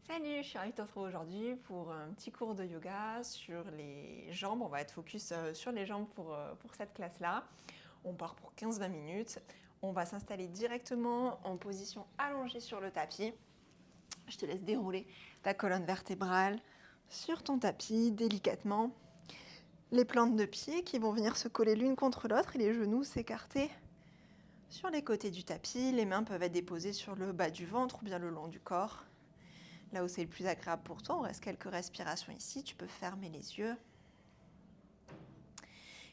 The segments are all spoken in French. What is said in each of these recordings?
Salut, je suis ravie de te retrouver aujourd'hui pour un petit cours de yoga sur les jambes. On va être focus sur les jambes pour cette classe-là. On part pour 15-20 minutes. On va s'installer directement en position allongée sur le tapis. Je te laisse dérouler ta colonne vertébrale sur ton tapis délicatement. Les plantes de pied qui vont venir se coller l'une contre l'autre et les genoux s'écarter sur les côtés du tapis. Les mains peuvent être déposées sur le bas du ventre ou bien le long du corps. Là où c'est le plus agréable pour toi, on reste quelques respirations ici. Tu peux fermer les yeux.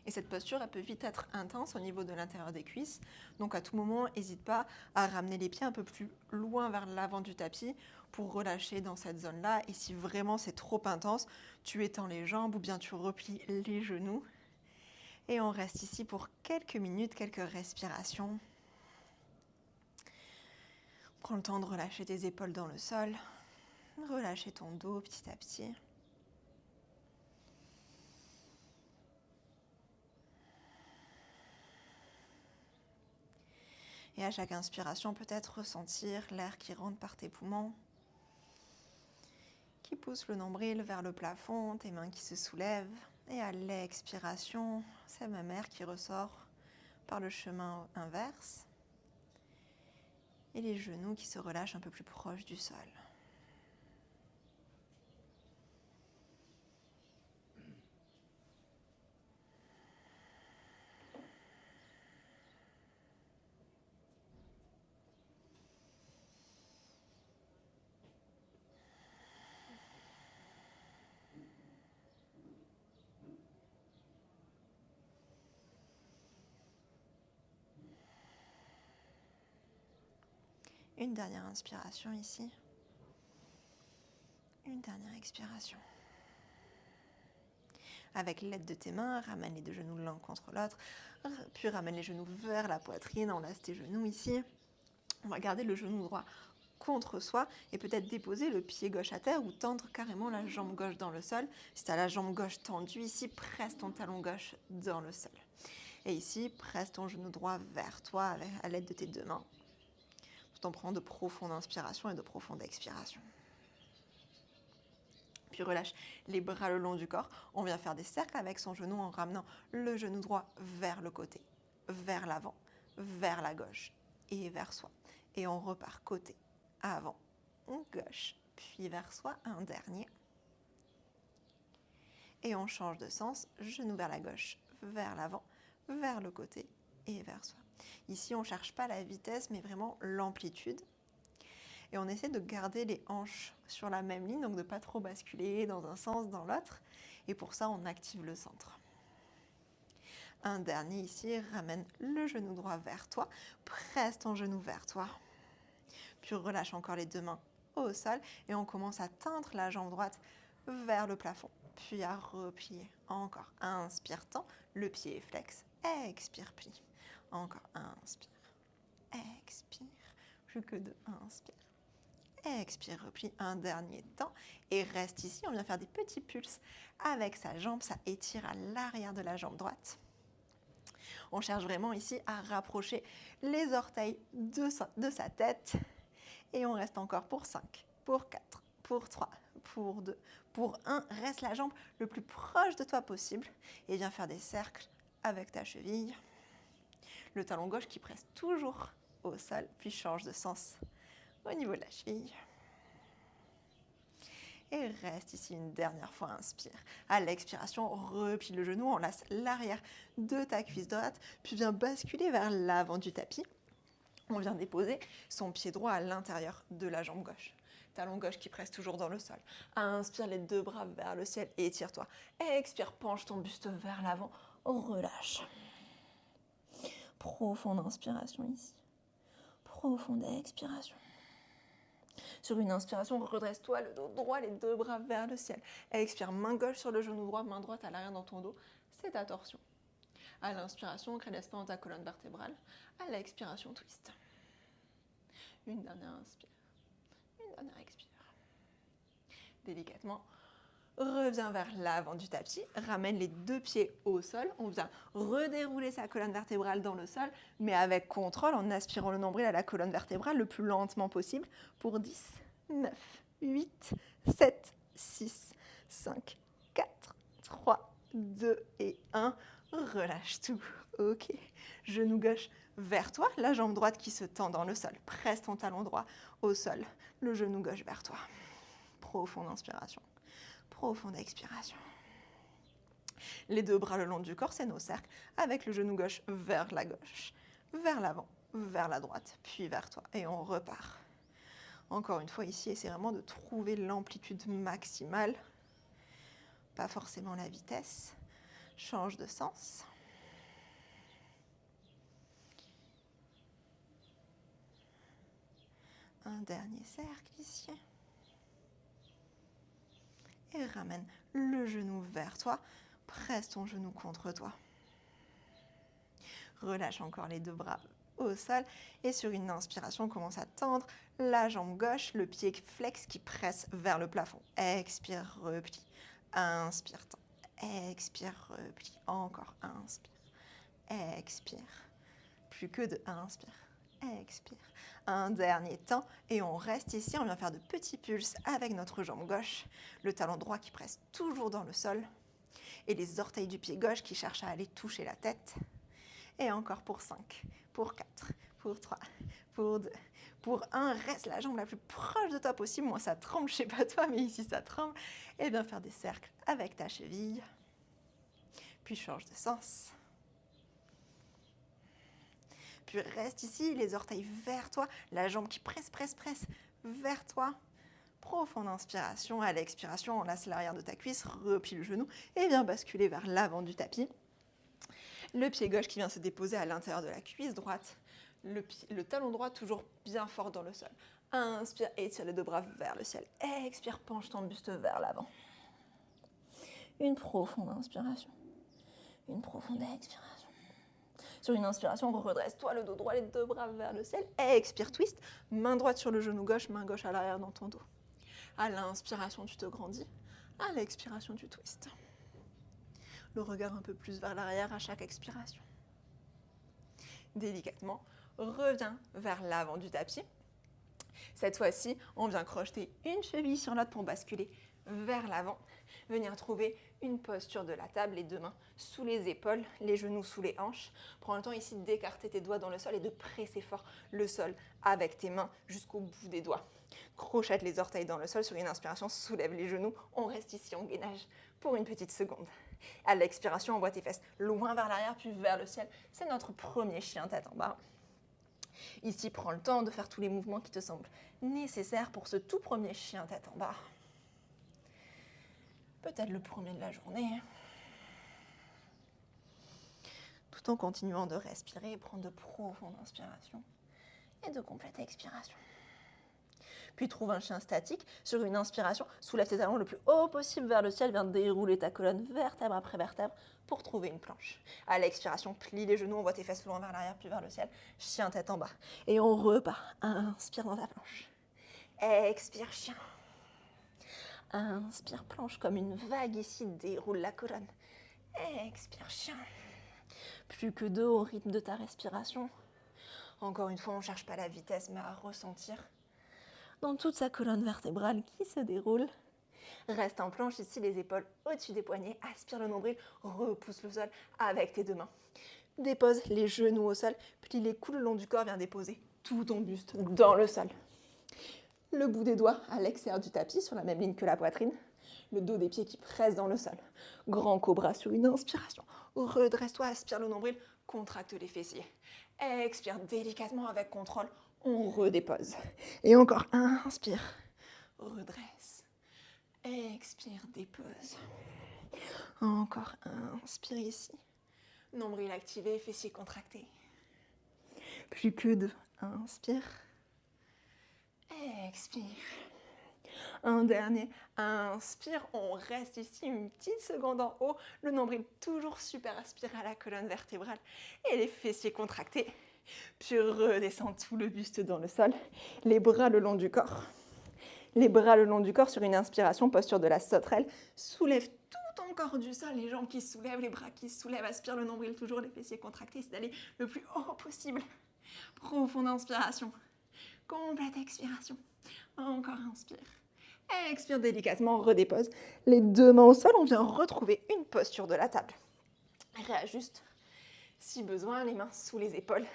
Et cette posture, elle peut vite être intense au niveau de l'intérieur des cuisses. Donc à tout moment, n'hésite pas à ramener les pieds un peu plus loin vers l'avant du tapis pour relâcher dans cette zone-là. Et si vraiment c'est trop intense, tu étends les jambes ou bien tu replies les genoux. Et on reste ici pour quelques minutes, quelques respirations. Prends le temps de relâcher tes épaules dans le sol. Relâcher ton dos petit à petit. Et à chaque inspiration, peut-être ressentir l'air qui rentre par tes poumons, qui pousse le nombril vers le plafond, tes mains qui se soulèvent. Et à l'expiration, c'est ma mère qui ressort par le chemin inverse. Et les genoux qui se relâchent un peu plus proches du sol. Une dernière inspiration ici. Une dernière expiration. Avec l'aide de tes mains, ramène les deux genoux l'un contre l'autre, puis ramène les genoux vers la poitrine, enlace tes genoux ici. On va garder le genou droit contre soi et peut-être déposer le pied gauche à terre ou tendre carrément la jambe gauche dans le sol. Si tu as la jambe gauche tendue ici, presse ton talon gauche dans le sol. Et ici, presse ton genou droit vers toi à l'aide de tes deux mains, tout en prenant de profondes inspirations et de profondes expirations. Puis relâche les bras le long du corps. On vient faire des cercles avec son genou en ramenant le genou droit vers le côté, vers l'avant, vers la gauche et vers soi. Et on repart côté, avant, gauche, puis vers soi, un dernier. Et on change de sens, genou vers la gauche, vers l'avant, vers le côté et vers soi. Ici, on ne cherche pas la vitesse, mais vraiment l'amplitude. Et on essaie de garder les hanches sur la même ligne, donc de ne pas trop basculer dans un sens, dans l'autre. Et pour ça, on active le centre. Un dernier ici, ramène le genou droit vers toi, presse ton genou vers toi. Puis relâche encore les deux mains au sol et on commence à tendre la jambe droite vers le plafond. Puis à replier. Encore. Inspire, tend, le pied est flex. Expire, plie. Encore. Inspire. Expire. Plus que deux. Inspire. Expire, replie un dernier temps et reste ici. On vient faire des petits pulses avec sa jambe. Ça étire à l'arrière de la jambe droite. On cherche vraiment ici à rapprocher les orteils de sa tête. Et on reste encore pour 5, pour 4, pour 3, pour 2, pour 1. Reste la jambe le plus proche de toi possible et viens faire des cercles avec ta cheville. Le talon gauche qui presse toujours au sol, puis change de sens au niveau de la cheville. Et reste ici une dernière fois, inspire. À l'expiration, replie le genou, enlace l'arrière de ta cuisse droite, puis viens basculer vers l'avant du tapis. On vient déposer son pied droit à l'intérieur de la jambe gauche. Talon gauche qui presse toujours dans le sol. Inspire les deux bras vers le ciel et étire-toi. Expire, penche ton buste vers l'avant, relâche. Profonde inspiration ici. Profonde expiration. Sur une inspiration, redresse-toi le dos droit, les deux bras vers le ciel. Expire, main gauche sur le genou droit, main droite à l'arrière dans ton dos. C'est ta torsion. À l'inspiration, crée l'espace dans ta colonne vertébrale. À l'expiration, twist. Une dernière inspire. Une dernière expire. Délicatement, reviens vers l'avant du tapis. Ramène les deux pieds au sol. On vient redérouler sa colonne vertébrale dans le sol, mais avec contrôle, en aspirant le nombril à la colonne vertébrale le plus lentement possible pour 10, 9, 8, 7, 6, 5, 4, 3, 2 et 1. Relâche tout. Ok. Genou gauche vers toi, la jambe droite qui se tend dans le sol. Presse ton talon droit au sol, le genou gauche vers toi. Profonde inspiration, profonde expiration. Les deux bras le long du corps, c'est nos cercles, avec le genou gauche, vers l'avant, vers la droite, puis vers toi. Et on repart. Encore une fois, ici, essaie vraiment de trouver l'amplitude maximale, pas forcément la vitesse. Change de sens. Un dernier cercle ici. Et ramène le genou vers toi. Presse ton genou contre toi. Relâche encore les deux bras au sol. Et sur une inspiration, commence à tendre la jambe gauche, le pied flex qui presse vers le plafond. Expire, replie. Inspire, tend. Expire, replie. Encore, inspire. Expire. Plus que deux. Inspire. Expire. Un dernier temps et on reste ici. On vient faire de petits pulses avec notre jambe gauche. Le talon droit qui presse toujours dans le sol. Et les orteils du pied gauche qui cherchent à aller toucher la tête. Et encore pour 5, pour 4, pour 3, pour 2, pour 1. Reste la jambe la plus proche de toi possible. Moi, ça tremble, je ne sais pas toi, mais ici, ça tremble. Et bien faire des cercles avec ta cheville. Puis change de sens. Puis reste ici, les orteils vers toi, la jambe qui presse vers toi. Profonde inspiration. À l'expiration, on laisse l'arrière de ta cuisse, replie le genou et viens basculer vers l'avant du tapis. Le pied gauche qui vient se déposer à l'intérieur de la cuisse droite. Le talon droit toujours bien fort dans le sol. Inspire, étire les deux bras vers le ciel. Expire, penche ton buste vers l'avant. Une profonde inspiration. Une profonde expiration. Sur une inspiration, redresse-toi le dos droit, les deux bras vers le ciel. Expire, twist. Main droite sur le genou gauche, main gauche à l'arrière dans ton dos. À l'inspiration, tu te grandis. À l'expiration, tu twistes. Le regard un peu plus vers l'arrière à chaque expiration. Délicatement, reviens vers l'avant du tapis. Cette fois-ci, on vient crocheter une cheville sur l'autre pour basculer vers l'avant. Venir trouver une posture de la table, les deux mains sous les épaules, les genoux sous les hanches. Prends le temps ici d'écarter tes doigts dans le sol et de presser fort le sol avec tes mains jusqu'au bout des doigts. Crochette les orteils dans le sol. Sur une inspiration, soulève les genoux. On reste ici en gainage pour une petite seconde. À l'expiration, envoie tes fesses loin vers l'arrière puis vers le ciel. C'est notre premier chien tête en bas. Ici, prends le temps de faire tous les mouvements qui te semblent nécessaires pour ce tout premier chien tête en bas. Peut-être le premier de la journée. Tout en continuant de respirer, prendre de profondes inspirations et de complètes expirations. Puis trouve un chien statique. Sur une inspiration, soulève tes talons le plus haut possible vers le ciel. Viens dérouler ta colonne vertèbre après vertèbre pour trouver une planche. À l'expiration, plie les genoux, envoie tes fesses loin vers l'arrière puis vers le ciel. Chien tête en bas. Et on repart. Inspire dans ta planche. Expire, chien. Inspire, planche comme une vague ici. Déroule la colonne. Expire, chien. Plus que deux au rythme de ta respiration. Encore une fois, on ne cherche pas la vitesse, mais à ressentir dans toute sa colonne vertébrale qui se déroule. Reste en planche ici, les épaules au-dessus des poignets. Aspire le nombril, repousse le sol avec tes deux mains. Dépose les genoux au sol, plie les coudes le long du corps, viens déposer tout ton buste dans le sol. Le bout des doigts à l'extérieur du tapis, sur la même ligne que la poitrine. Le dos des pieds qui presse dans le sol. Grand cobra sur une inspiration. Redresse-toi, aspire le nombril, contracte les fessiers. Expire délicatement avec contrôle. On redépose. Et encore, inspire, redresse. Expire, dépose. Encore, inspire ici. Nombril activé, fessiers contractés. Plus que deux. Inspire. Expire. Un dernier. Inspire. On reste ici une petite seconde en haut. Le nombril toujours super aspiré à la colonne vertébrale. Et les fessiers contractés. Puis redescends tout le buste dans le sol. Les bras le long du corps. Les bras le long du corps sur une inspiration, posture de la sauterelle. Soulève tout ton corps du sol, les jambes qui se soulèvent, les bras qui se soulèvent. Aspire le nombril, toujours les fessiers contractés. C'est d'aller le plus haut possible. Profonde inspiration. Complète expiration. Encore inspire. Expire délicatement, redépose. Les deux mains au sol, on vient retrouver une posture de la table. Réajuste. Si besoin, les mains sous les épaules,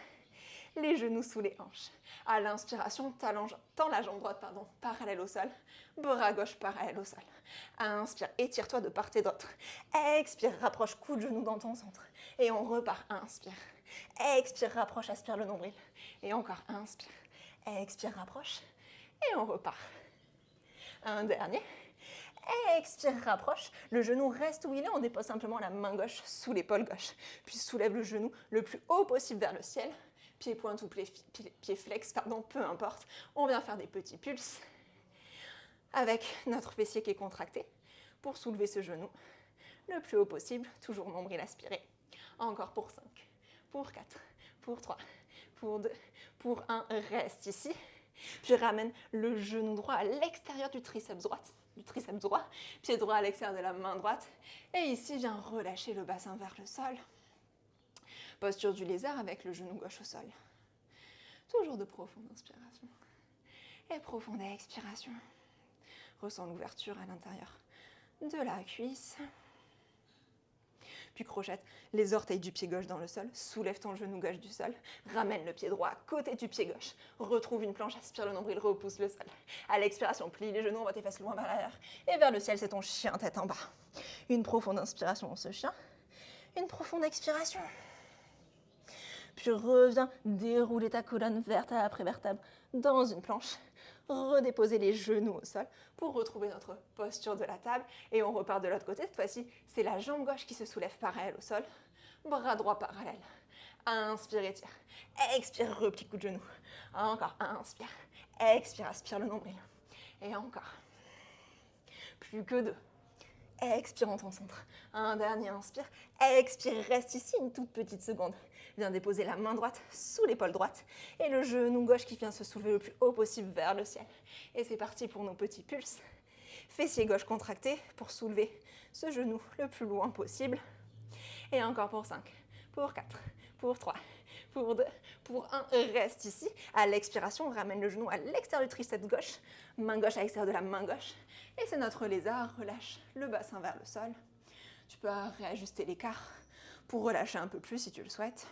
les genoux sous les hanches. À l'inspiration, tends la jambe droite parallèle au sol, bras gauche parallèle au sol. Inspire, étire-toi de part et d'autre. Expire, rapproche coup de genou dans ton centre. Et on repart, inspire. Expire, rapproche, aspire le nombril. Et encore, inspire. Expire, rapproche. Et on repart. Un dernier. Expire, rapproche. Le genou reste où il est. On dépose simplement la main gauche sous l'épaule gauche. Puis soulève le genou le plus haut possible vers le ciel. Pied pointe ou pied flex, peu importe. On vient faire des petits pulses avec notre fessier qui est contracté pour soulever ce genou le plus haut possible. Toujours nombril aspiré. Encore pour 5, pour 4, pour 3, pour 2, pour 1. Reste ici. Puis ramène le genou droit à l'extérieur du triceps droit. Pied droit à l'extérieur de la main droite. Et ici, viens relâcher le bassin vers le sol. Posture du lézard avec le genou gauche au sol. Toujours de profonde inspiration. Et profonde expiration. Ressens l'ouverture à l'intérieur de la cuisse. Puis crochette les orteils du pied gauche dans le sol. Soulève ton genou gauche du sol. Ramène le pied droit à côté du pied gauche. Retrouve une planche, aspire le nombril, repousse le sol. À l'expiration, plie les genoux, on va tes fesses loin vers l'arrière. Et vers le ciel, c'est ton chien tête en bas. Une profonde inspiration dans ce chien. Une profonde expiration. Puis reviens dérouler ta colonne vertèbre après vertèbre dans une planche. Redéposer les genoux au sol pour retrouver notre posture de la table. Et on repart de l'autre côté. Cette fois-ci, c'est la jambe gauche qui se soulève parallèle au sol. Bras droit parallèle. Inspire, étire. Expire, replie coup de genou. Encore, inspire. Expire, aspire le nombril. Et encore. Plus que 2. Expire en ton centre. Un dernier inspire. Expire, reste ici une toute petite seconde. Viens déposer la main droite sous l'épaule droite et le genou gauche qui vient se soulever le plus haut possible vers le ciel. Et c'est parti pour nos petits pulses. Fessier gauche contracté pour soulever ce genou le plus loin possible. Et encore pour 5, pour 4, pour 3, pour 2, pour 1. Reste ici. À l'expiration, on ramène le genou à l'extérieur du triceps gauche. Main gauche à l'extérieur de la main gauche. Et c'est notre lézard. Relâche le bassin vers le sol. Tu peux réajuster l'écart pour relâcher un peu plus si tu le souhaites.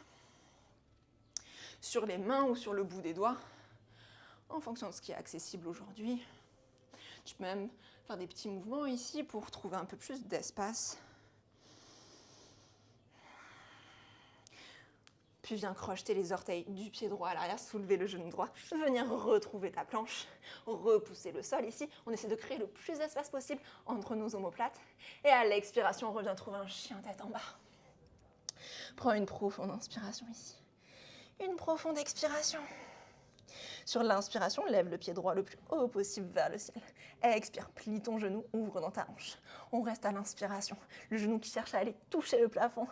Sur les mains ou sur le bout des doigts, en fonction de ce qui est accessible aujourd'hui. Tu peux même faire des petits mouvements ici pour trouver un peu plus d'espace. Puis viens crocheter les orteils du pied droit à l'arrière, soulever le genou droit, venir retrouver ta planche, repousser le sol ici. On essaie de créer le plus d'espace possible entre nos omoplates. Et à l'expiration, on revient trouver un chien tête en bas. Prends une profonde inspiration ici. Une profonde expiration. Sur l'inspiration, lève le pied droit le plus haut possible vers le ciel. Expire, plie ton genou, ouvre dans ta hanche. On reste à l'inspiration. Le genou qui cherche à aller toucher le plafond.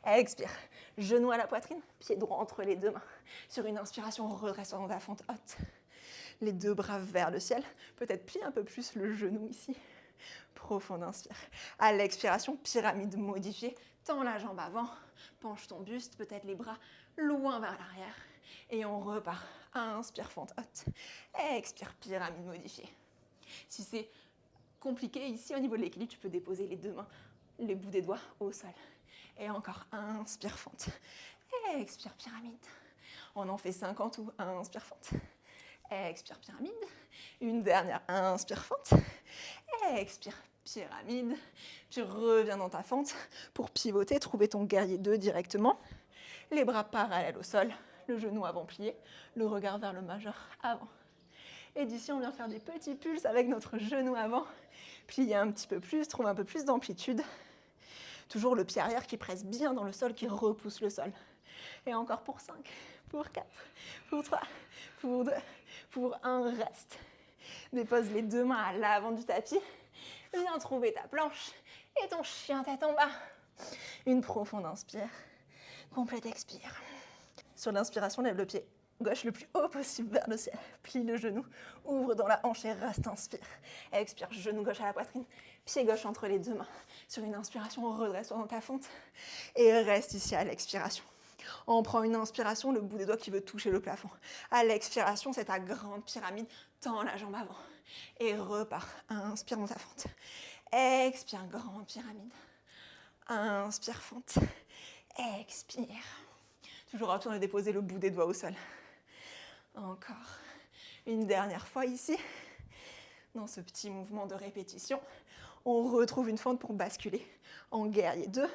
Expire, genou à la poitrine, pied droit entre les deux mains. Sur une inspiration, redresse dans ta fente haute. Les deux bras vers le ciel. Peut-être plie un peu plus le genou ici. Profonde inspire. À l'expiration, pyramide modifiée. Tends la jambe avant, penche ton buste, peut-être les bras loin vers l'arrière. Et on repart. Inspire, fente haute. Expire, pyramide modifiée. Si c'est compliqué ici au niveau de l'équilibre, tu peux déposer les deux mains, les bouts des doigts au sol. Et encore, inspire, fente. Expire, pyramide. On en fait 5 en tout. Inspire, fente. Expire, pyramide. Une dernière, inspire, fente. Expire, pyramide. Puis reviens dans ta fente pour pivoter, trouver ton guerrier 2 directement. Les bras parallèles au sol, le genou avant plié, le regard vers le majeur avant. Et d'ici, on vient faire des petits pulses avec notre genou avant. Plier un petit peu plus, trouver un peu plus d'amplitude. Toujours le pied arrière qui presse bien dans le sol, qui repousse le sol. Et encore pour 5, pour 4, pour 3, pour 2, pour 1, reste. Dépose les deux mains à l'avant du tapis. Viens trouver ta planche et ton chien tête en bas. Une profonde inspire. Complète expire. Sur l'inspiration, lève le pied gauche le plus haut possible vers le ciel. Plie le genou, ouvre dans la hanche et reste, inspire. Expire, genou gauche à la poitrine, pied gauche entre les deux mains. Sur une inspiration, redresse-toi dans ta fente et reste ici à l'expiration. On prend une inspiration, le bout des doigts qui veut toucher le plafond. À l'expiration, c'est ta grande pyramide. Tends la jambe avant. Et repars. Inspire dans ta fente. Expire, grande pyramide. Inspire, fente. Expire. Toujours option de déposer le bout des doigts au sol. Encore. Une dernière fois ici. Dans ce petit mouvement de répétition, on retrouve une fente pour basculer en guerrier 2.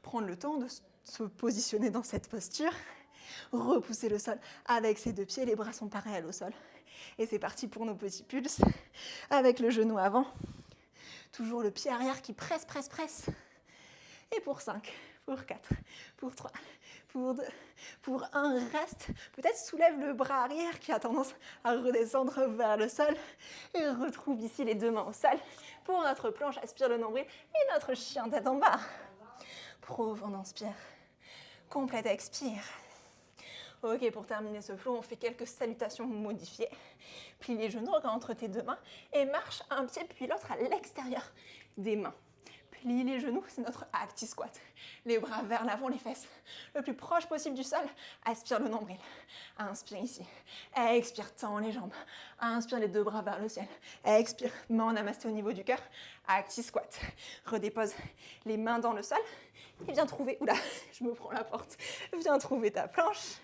Prendre le temps de se positionner dans cette posture. Repousser le sol avec ses deux pieds. Les bras sont parallèles au sol. Et c'est parti pour nos petits pulses. Avec le genou avant. Toujours le pied arrière qui presse, presse, presse. Et pour 5, pour 4, pour 3, pour 2, pour 1, reste. Peut-être soulève le bras arrière qui a tendance à redescendre vers le sol. Et retrouve ici les deux mains au sol. Pour notre planche, aspire le nombril et notre chien tête en bas. Profond inspire. Complète expire. Ok, pour terminer ce flow, on fait quelques salutations modifiées. Plie les genoux, regarde entre tes deux mains et marche un pied puis l'autre à l'extérieur des mains. Plie les genoux, c'est notre active squat. Les bras vers l'avant, les fesses le plus proche possible du sol. Aspire le nombril. Inspire ici. Expire, tends les jambes. Inspire les deux bras vers le ciel. Expire, main en namasté au niveau du cœur. Active squat. Redépose les mains dans le sol et viens trouver, oula, je me prends la porte. Viens trouver ta planche.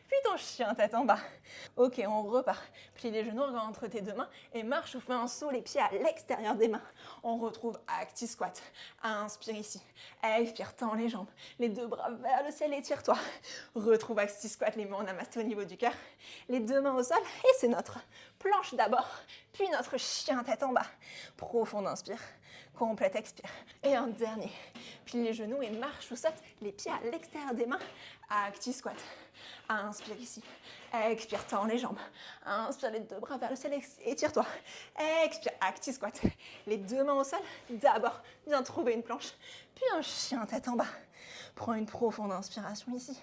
Puis ton chien tête en bas. Ok, on repart. Plie les genoux, regarde entre tes deux mains et marche ou fais un saut, les pieds à l'extérieur des mains. On retrouve active squat. Inspire ici. Expire, tends les jambes. Les deux bras vers le ciel, étire-toi. Retrouve active squat, les mains en namasté au niveau du cœur. Les deux mains au sol et c'est notre planche d'abord, puis notre chien tête en bas. Profonde inspire. Complète expire. Et un dernier. Plie les genoux et marche ou saute, les pieds à l'extérieur des mains. Active squat. Inspire ici. Expire, tends les jambes. Inspire les deux bras vers le ciel, étire-toi. Expire, active squat. Les deux mains au sol. D'abord, viens trouver une planche. Puis un chien tête en bas. Prends une profonde inspiration ici.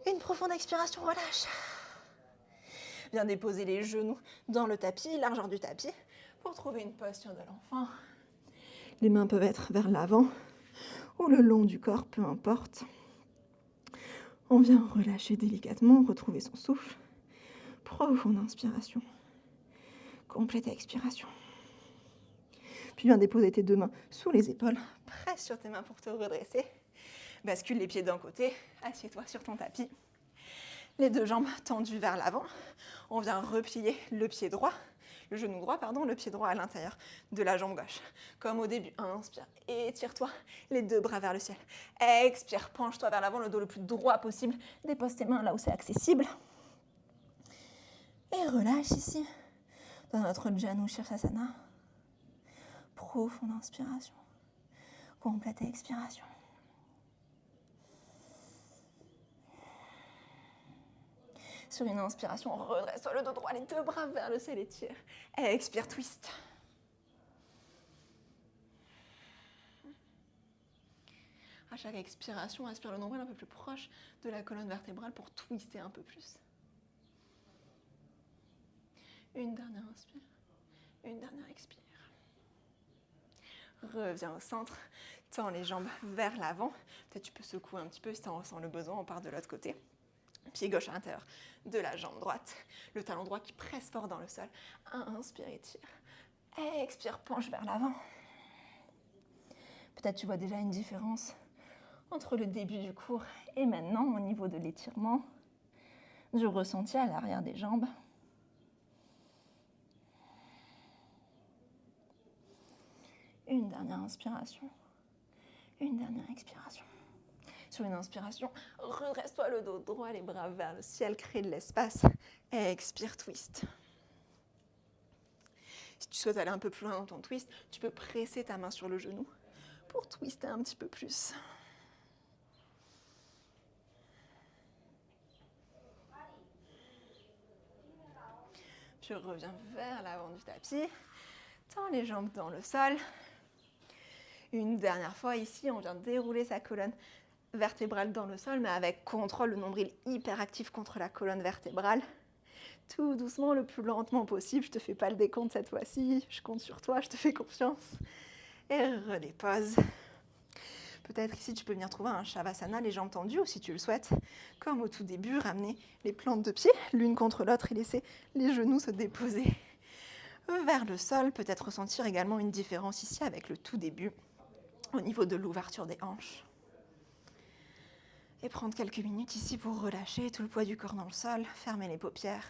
Une profonde expiration, relâche. Viens déposer les genoux dans le tapis, largeur du tapis, pour trouver une posture de l'enfant. Les mains peuvent être vers l'avant ou le long du corps, peu importe. On vient relâcher délicatement, retrouver son souffle. Profonde inspiration. Complète expiration. Puis viens déposer tes deux mains sous les épaules. Presse sur tes mains pour te redresser. Bascule les pieds d'un côté. Assieds-toi sur ton tapis. Les deux jambes tendues vers l'avant. On vient replier le pied droit. Le genou droit, le pied droit à l'intérieur de la jambe gauche. Comme au début, inspire, étire-toi, les deux bras vers le ciel. Expire, penche-toi vers l'avant, le dos le plus droit possible. Dépose tes mains là où c'est accessible. Et relâche ici, dans notre Janu Sirsasana. Profonde inspiration, complète expiration. Sur une inspiration, redresse-toi le dos droit, les deux bras vers le ciel, étire. Expire, twist. À chaque expiration, inspire le nombril un peu plus proche de la colonne vertébrale pour twister un peu plus. Une dernière inspire, une dernière expire. Reviens au centre, tends les jambes vers l'avant. Peut-être tu peux secouer un petit peu si tu en ressens le besoin, on part de l'autre côté. Pied gauche à l'intérieur de la jambe droite. Le talon droit qui presse fort dans le sol. Inspire, étire. Expire, penche vers l'avant. Peut-être tu vois déjà une différence entre le début du cours et maintenant au niveau de l'étirement, du ressenti à l'arrière des jambes. Une dernière inspiration. Une dernière expiration. Sur une inspiration, redresse-toi le dos droit, les bras vers le ciel, crée de l'espace. Expire, twist. Si tu souhaites aller un peu plus loin dans ton twist, tu peux presser ta main sur le genou pour twister un petit peu plus. Puis reviens vers l'avant du tapis. Tends les jambes dans le sol. Une dernière fois ici, on vient dérouler sa colonne vertébrale dans le sol, mais avec contrôle, le nombril hyper actif contre la colonne vertébrale. Tout doucement, le plus lentement possible. Je te fais pas le décompte cette fois-ci. Je compte sur toi, je te fais confiance. Et redépose. Peut-être ici, tu peux venir trouver un Shavasana, les jambes tendues, ou si tu le souhaites, comme au tout début, ramener les plantes de pied l'une contre l'autre et laisser les genoux se déposer vers le sol. Peut-être ressentir également une différence ici avec le tout début, au niveau de l'ouverture des hanches. Et prendre quelques minutes ici pour relâcher tout le poids du corps dans le sol, fermer les paupières.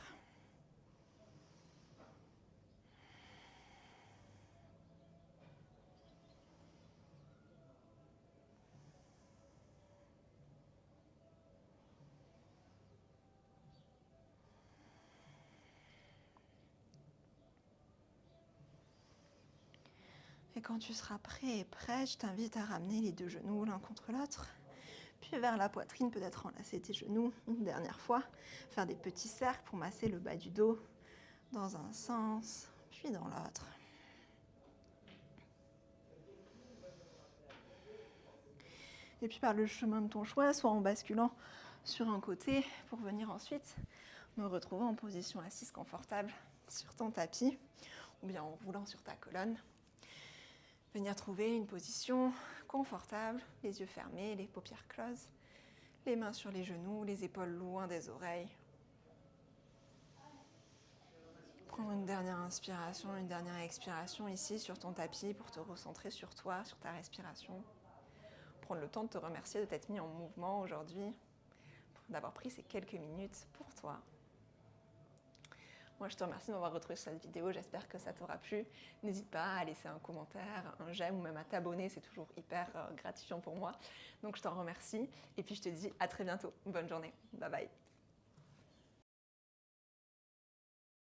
Et quand tu seras prêt et prête, je t'invite à ramener les deux genoux l'un contre l'autre. Puis vers la poitrine, peut-être enlacer tes genoux une dernière fois. Faire des petits cercles pour masser le bas du dos dans un sens, puis dans l'autre. Et puis par le chemin de ton choix, soit en basculant sur un côté pour venir ensuite me retrouver en position assise confortable sur ton tapis ou bien en roulant sur ta colonne. Venir trouver une position confortable, les yeux fermés, les paupières closes, les mains sur les genoux, les épaules loin des oreilles. Prendre une dernière inspiration, une dernière expiration ici sur ton tapis pour te recentrer sur toi, sur ta respiration. Prendre le temps de te remercier de t'être mis en mouvement aujourd'hui, d'avoir pris ces quelques minutes pour toi. Moi, je te remercie de m'avoir retrouvé sur cette vidéo. J'espère que ça t'aura plu. N'hésite pas à laisser un commentaire, un j'aime ou même à t'abonner. C'est toujours hyper gratifiant pour moi. Donc, je t'en remercie. Et puis, je te dis à très bientôt. Bonne journée. Bye bye.